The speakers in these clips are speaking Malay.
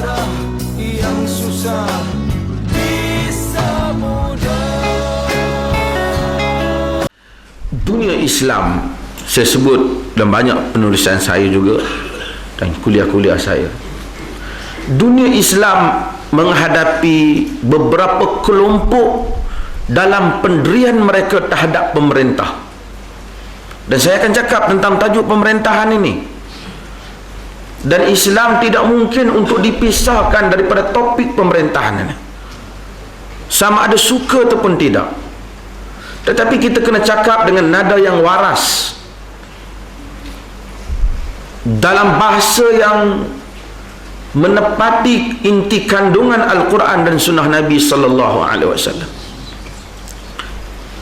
pasrah, yang susah bisa mudah. Dunia Islam, saya sebut dalam banyak penulisan saya juga dan kuliah-kuliah saya, dunia Islam menghadapi beberapa kelompok dalam pendirian mereka terhadap pemerintah. Dan saya akan cakap tentang tajuk pemerintahan ini. Dan Islam tidak mungkin untuk dipisahkan daripada topik pemerintahan ini, sama ada suka ataupun tidak. Tetapi kita kena cakap dengan nada yang waras, dalam bahasa yang menepati inti kandungan Al-Quran dan Sunnah Nabi Sallallahu Alaihi Wasallam.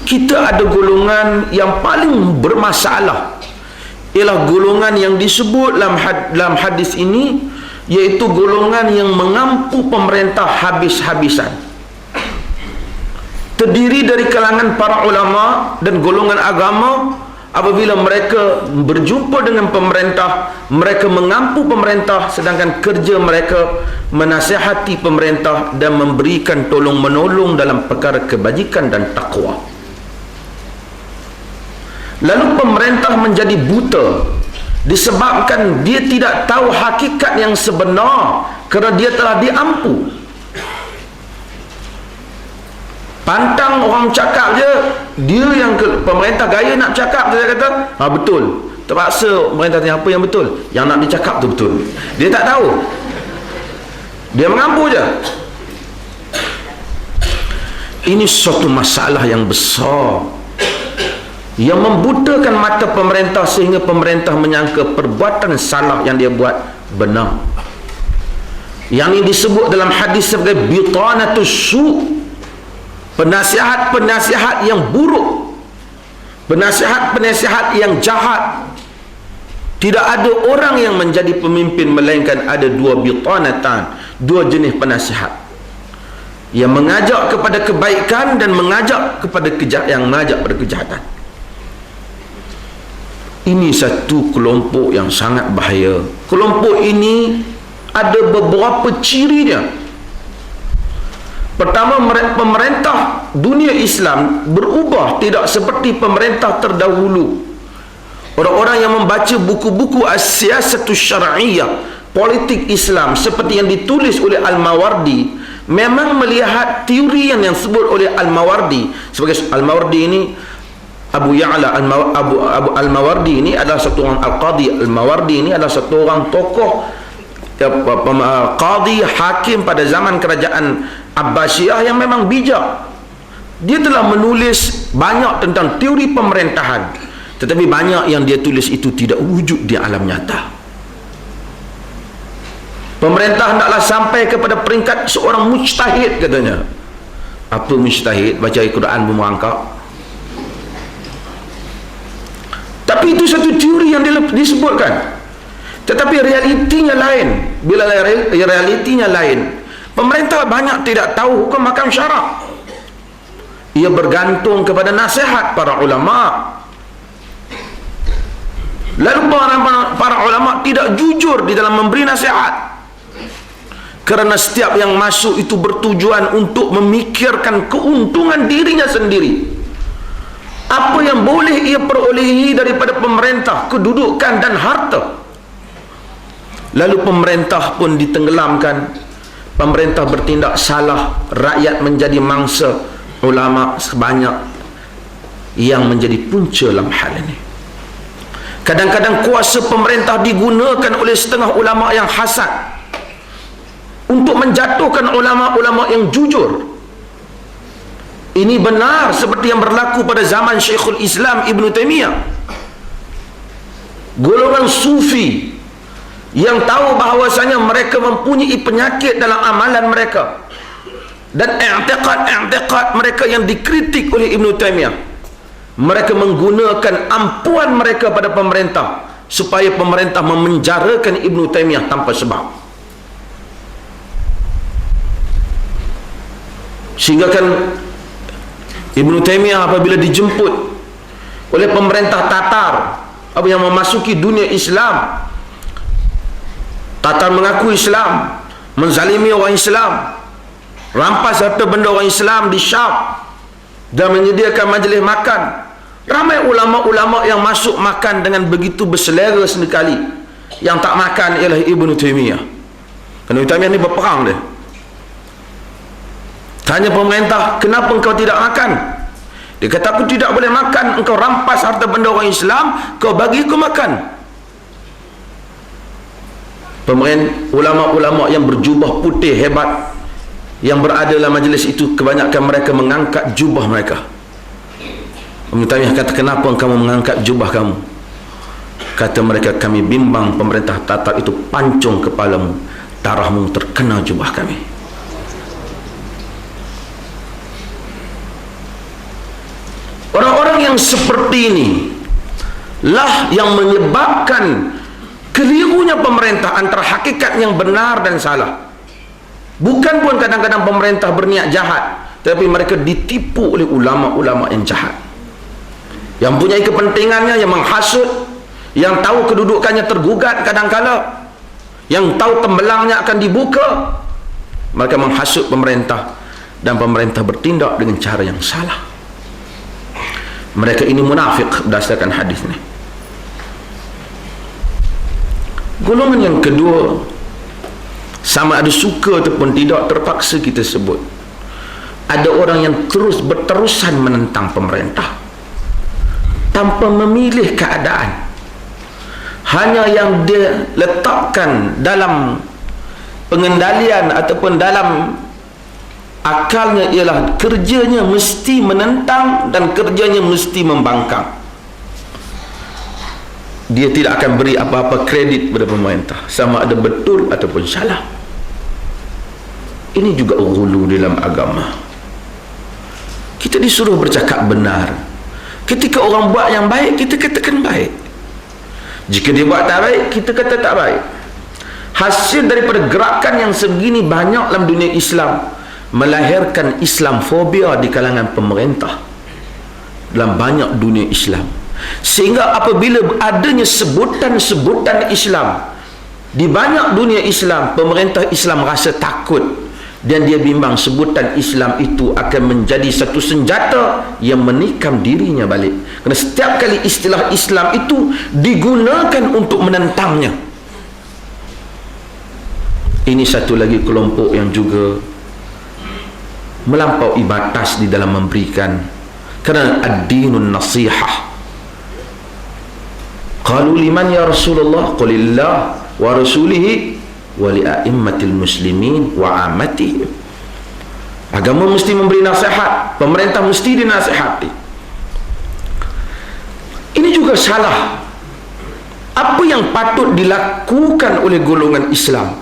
Kita ada golongan yang paling bermasalah, ialah golongan yang disebut dalam hadis ini, iaitu golongan yang mengampu pemerintah habis-habisan. Terdiri dari kalangan para ulama dan golongan agama. Apabila mereka berjumpa dengan pemerintah, mereka mengampu pemerintah, sedangkan kerja mereka menasihati pemerintah dan memberikan tolong-menolong dalam perkara kebajikan dan takwa. Lalu pemerintah menjadi buta disebabkan dia tidak tahu hakikat yang sebenar, kerana dia telah diampu. Pantang orang cakap je, dia yang pemerintah gaya nak cakap, saya kata, betul. Terpaksa pemerintah tanya apa yang betul, yang nak dicakap tu betul. Dia tak tahu, dia mengampu je. Ini suatu masalah yang besar yang membutakan mata pemerintah, sehingga pemerintah menyangka perbuatan salah yang dia buat benar. Yang ini disebut dalam hadis sebagai bitanatus su', penasihat-penasihat yang buruk, penasihat-penasihat yang jahat. Tidak ada orang yang menjadi pemimpin melainkan ada dua bitanatan, dua jenis penasihat, yang mengajak kepada kebaikan dan mengajak kepada kejahatan. Ini satu kelompok yang sangat bahaya. Kelompok ini ada beberapa cirinya. Pertama, pemerintah dunia Islam berubah tidak seperti pemerintah terdahulu. Orang-orang yang membaca buku-buku as-siyasatus syar'iyyah, politik Islam, seperti yang ditulis oleh Al-Mawardi, memang melihat teori yang disebut oleh Al-Mawardi sebagai Al-Mawardi ini, Abu Ya'la Al-Mawardi ini adalah satu orang Al-Qadi. Al-Mawardi ini adalah satu orang tokoh qadi, hakim pada zaman kerajaan Abbasiyah yang memang bijak. Dia telah menulis banyak tentang teori pemerintahan, tetapi banyak yang dia tulis itu tidak wujud di alam nyata. Pemerintah hendaklah sampai kepada peringkat seorang mujtahid, katanya. Apa mujtahid? Baca Al-Quran bermerangkak. Tapi itu satu teori yang disebutkan, tetapi realitinya lain. Bila realitinya lain, pemerintah banyak tidak tahu hukum mahkamah syarak. Ia bergantung kepada nasihat para ulama. Lalu para ulama tidak jujur di dalam memberi nasihat, kerana setiap yang masuk itu bertujuan untuk memikirkan keuntungan dirinya sendiri. Apa yang boleh ia perolehi daripada pemerintah, kedudukan dan harta. Lalu pemerintah pun ditenggelamkan. Pemerintah bertindak salah, rakyat menjadi mangsa ulama sebanyak yang menjadi punca dalam hal ini. Kadang-kadang kuasa pemerintah digunakan oleh setengah ulama yang hasad untuk menjatuhkan ulama-ulama yang jujur. Ini benar seperti yang berlaku pada zaman Syekhul Islam Ibn Taymiyah. Golongan sufi yang tahu bahawasanya mereka mempunyai penyakit dalam amalan mereka, dan i'tiqad mereka yang dikritik oleh Ibn Taymiyah, mereka menggunakan ampuan mereka pada pemerintah supaya pemerintah memenjarakan Ibn Taymiyah tanpa sebab. Sehingga kan Ibn Taymiyah apabila dijemput oleh pemerintah Tatar yang memasuki dunia Islam, Tatar mengaku Islam, menzalimi orang Islam, rampas harta benda orang Islam di Syam, dan menyediakan majlis makan. Ramai ulama-ulama yang masuk makan dengan begitu berselera sekali. Yang tak makan ialah Ibnu Taimiyah. Kerana Ibnu Taimiyah ni berperang dia. Tanya pemerintah, kenapa engkau tidak makan? Dia kata, aku tidak boleh makan. Engkau rampas harta benda orang Islam, kau bagi aku makan. Ulama-ulama yang berjubah putih hebat yang berada dalam majlis itu, kebanyakan mereka mengangkat jubah mereka. Ibnu Taimiyah kata, kenapa kamu mengangkat jubah kamu? Kata mereka, kami bimbang pemerintah Tatar itu pancung kepalamu, darahmu terkena jubah kami. Orang-orang yang seperti ini lah yang menyebabkan kelirunya pemerintah antara hakikat yang benar dan salah. Bukan pun kadang-kadang pemerintah berniat jahat, tapi mereka ditipu oleh ulama-ulama yang jahat, yang punya kepentingannya, yang menghasut, yang tahu kedudukannya tergugat kadang-kala, yang tahu tembelangnya akan dibuka. Mereka menghasut pemerintah, dan pemerintah bertindak dengan cara yang salah. Mereka ini munafik berdasarkan hadis ini. Golongan yang kedua, sama ada suka ataupun tidak, terpaksa kita sebut, ada orang yang terus berterusan menentang pemerintah tanpa memilih keadaan. Hanya yang dia letakkan dalam pengendalian ataupun dalam akalnya ialah kerjanya mesti menentang dan kerjanya mesti membangkang. Dia tidak akan beri apa-apa kredit kepada pemerintah, sama ada betul ataupun salah. Ini juga ghulu dalam agama. Kita disuruh bercakap benar. Ketika orang buat yang baik, kita katakan baik. Jika dia buat tak baik, kita kata tak baik. Hasil daripada gerakan yang segini banyak dalam dunia Islam, melahirkan Islamfobia di kalangan pemerintah dalam banyak dunia Islam. Sehingga apabila adanya sebutan-sebutan Islam di banyak dunia Islam, pemerintah Islam rasa takut, dan dia bimbang sebutan Islam itu akan menjadi satu senjata yang menikam dirinya balik. Kerana setiap kali istilah Islam itu digunakan untuk menentangnya. Ini satu lagi kelompok yang juga melampaui batas di dalam memberikan, kerana ad-dinun nasihah. Qalu liman ya Rasulullah? Qulillah wa rasulihi wa li a'immatil muslimin wa amatihim. Agama mesti memberi nasihat, pemerintah mesti dinasihati. Ini juga salah. Apa yang patut dilakukan oleh golongan Islam?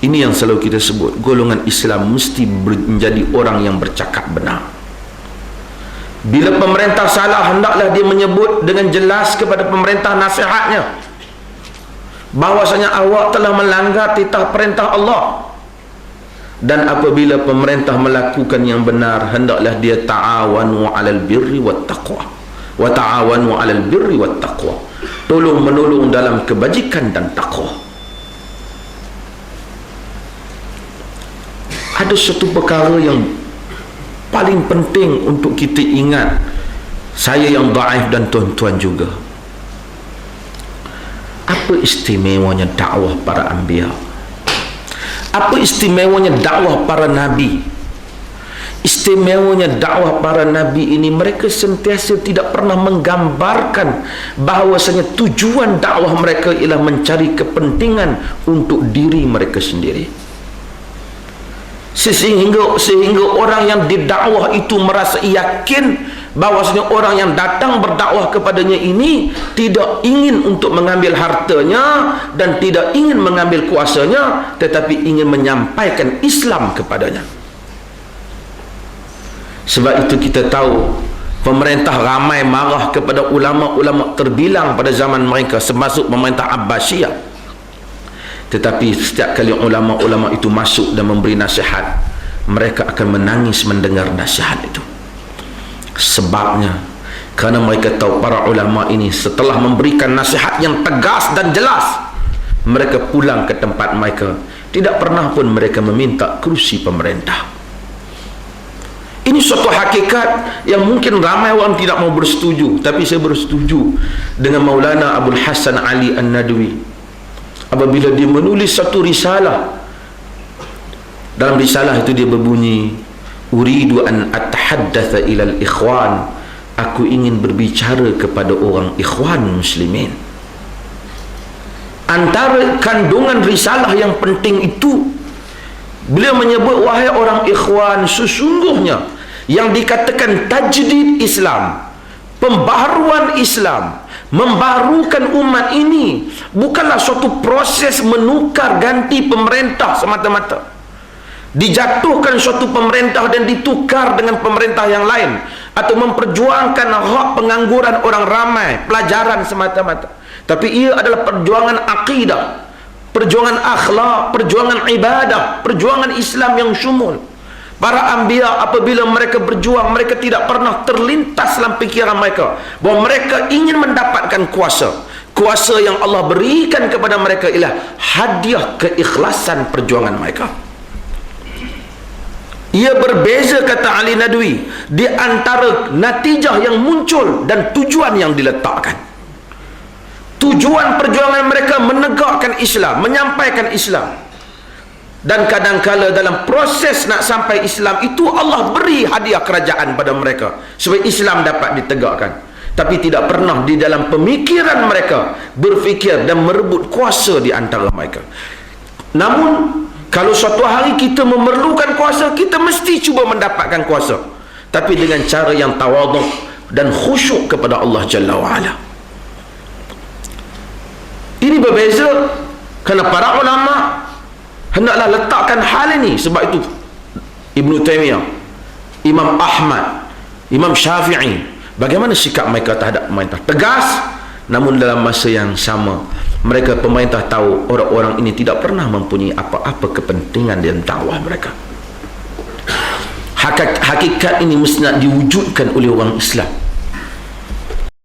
Ini yang selalu kita sebut, golongan Islam mesti menjadi orang yang bercakap benar. Bila pemerintah salah, hendaklah dia menyebut dengan jelas kepada pemerintah nasihatnya bahwasanya awak telah melanggar titah perintah Allah. Dan apabila pemerintah melakukan yang benar, hendaklah dia ta'awanu 'alal birri wat taqwa. Wa ta'awanu 'alal birri wat taqwa. Tolong menolong dalam kebajikan dan takwa. Ada satu perkara yang paling penting untuk kita ingat, saya yang dhaif dan tuan-tuan juga. Apa istimewanya dakwah para anbiya? Apa istimewanya dakwah para nabi? Istimewanya dakwah para nabi ini, mereka sentiasa tidak pernah menggambarkan bahawasanya tujuan dakwah mereka ialah mencari kepentingan untuk diri mereka sendiri. Sehingga orang yang didakwah itu merasa yakin bahwasanya orang yang datang berdakwah kepadanya ini tidak ingin untuk mengambil hartanya dan tidak ingin mengambil kuasanya, tetapi ingin menyampaikan Islam kepadanya. Sebab itu kita tahu pemerintah ramai marah kepada ulama-ulama terbilang pada zaman mereka, termasuk pemerintah Abbasiyah. Tetapi setiap kali ulama-ulama itu masuk dan memberi nasihat, mereka akan menangis mendengar nasihat itu. Sebabnya kerana mereka tahu para ulama ini setelah memberikan nasihat yang tegas dan jelas, mereka pulang ke tempat mereka Tidak pernah pun mereka meminta kerusi pemerintah. Ini suatu hakikat yang mungkin ramai orang tidak mau bersetuju, tapi saya bersetuju dengan Maulana Abdul Hasan Ali An-Nadwi apabila dia menulis satu risalah. Dalam risalah itu dia berbunyi, uridu an atahaddatha ilal ikhwan, aku ingin berbicara kepada orang ikhwan muslimin. Antara kandungan risalah yang penting itu, beliau menyebut, wahai orang ikhwan, sesungguhnya yang dikatakan tajdid Islam, pembaharuan Islam, membaharukan umat ini, bukanlah suatu proses menukar ganti pemerintah semata-mata, dijatuhkan suatu pemerintah dan ditukar dengan pemerintah yang lain, atau memperjuangkan hak pengangguran orang ramai, pelajaran semata-mata. Tapi ia adalah perjuangan akidah, perjuangan akhlak, perjuangan ibadah, perjuangan Islam yang syumul. Para anbiya apabila mereka berjuang, mereka tidak pernah terlintas dalam fikiran mereka bahawa mereka ingin mendapatkan kuasa. Kuasa yang Allah berikan kepada mereka ialah hadiah keikhlasan perjuangan mereka. Ia berbeza, kata Ali Nadwi, di antara natijah yang muncul dan tujuan yang diletakkan. Tujuan perjuangan mereka menegakkan Islam, menyampaikan Islam. Dan kadang-kala dalam proses nak sampai Islam itu, Allah beri hadiah kerajaan pada mereka supaya Islam dapat ditegakkan. Tapi tidak pernah di dalam pemikiran mereka berfikir dan merebut kuasa di antara mereka. Namun kalau suatu hari kita memerlukan kuasa, kita mesti cuba mendapatkan kuasa, tapi dengan cara yang tawaduk dan khusyuk kepada Allah Jalla wa'ala. Ini berbeza kerana para ulama hendaklah letakkan hal ini. Sebab itu Ibn Taymiyah, Imam Ahmad, Imam Syafi'i, bagaimana sikap mereka terhadap pemerintah? Tegas, namun dalam masa yang sama mereka, pemerintah tahu orang-orang ini tidak pernah mempunyai apa-apa kepentingan dalam dakwah mereka. Hakikat ini mesti nak diwujudkan oleh orang Islam.